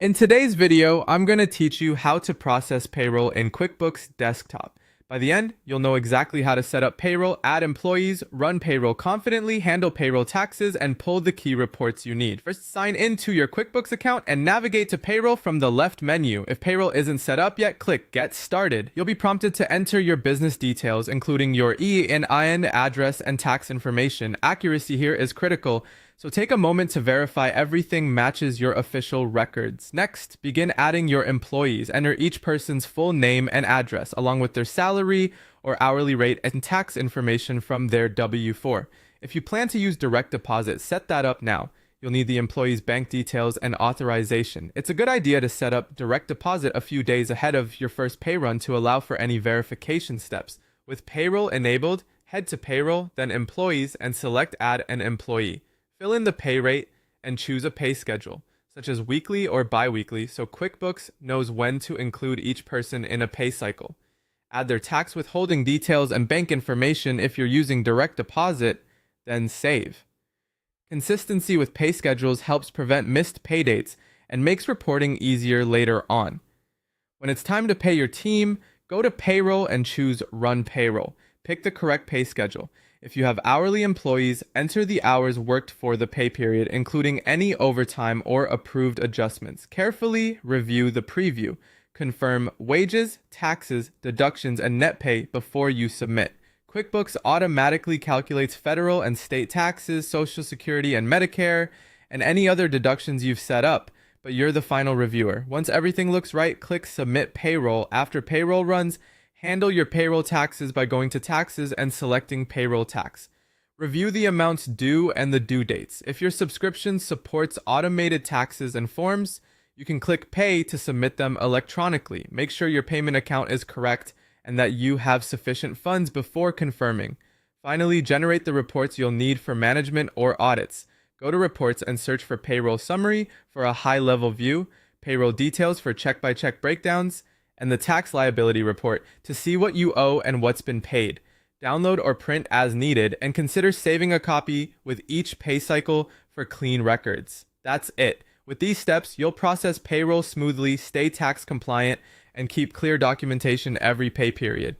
In today's video, I'm going to teach you how to process payroll in QuickBooks Desktop. By the end, you'll know exactly how to set up payroll, add employees, run payroll confidently, handle payroll taxes, and pull the key reports you need. First, sign into your QuickBooks account and navigate to payroll from the left menu. If payroll isn't set up yet, click Get Started. You'll be prompted to enter your business details, including your EIN, address, and tax information. Accuracy here is critical, so take a moment to verify everything matches your official records. Next, begin adding your employees. Enter each person's full name and address, along with their salary or hourly rate and tax information from their W-4. If you plan to use direct deposit, set that up now. You'll need the employee's bank details and authorization. It's a good idea to set up direct deposit a few days ahead of your first pay run to allow for any verification steps. With payroll enabled, head to payroll, then employees, and select add an employee. Fill in the pay rate and choose a pay schedule, such as weekly or bi-weekly, so QuickBooks knows when to include each person in a pay cycle. Add their tax withholding details and bank information if you're using direct deposit, then save. Consistency with pay schedules helps prevent missed pay dates and makes reporting easier later on. When it's time to pay your team, go to Payroll and choose Run Payroll. Pick the correct pay schedule. If you have hourly employees, enter the hours worked for the pay period, including any overtime or approved adjustments. Carefully review the preview. Confirm wages, taxes, deductions, and net pay before you submit. QuickBooks automatically calculates federal and state taxes, Social Security, and Medicare, and any other deductions you've set up, but you're the final reviewer. Once everything looks right, click Submit Payroll. After payroll runs, handle your payroll taxes by going to Taxes and selecting Payroll Tax. Review the amounts due and the due dates. If your subscription supports automated taxes and forms, you can click Pay to submit them electronically. Make sure your payment account is correct and that you have sufficient funds before confirming. Finally, generate the reports you'll need for management or audits. Go to Reports and search for Payroll Summary for a high-level view, Payroll Details for check-by-check breakdowns, and the Tax Liability Report to see what you owe and what's been paid. Download or print as needed, and consider saving a copy with each pay cycle for clean records. That's it. With these steps, you'll process payroll smoothly, stay tax compliant, and keep clear documentation every pay period.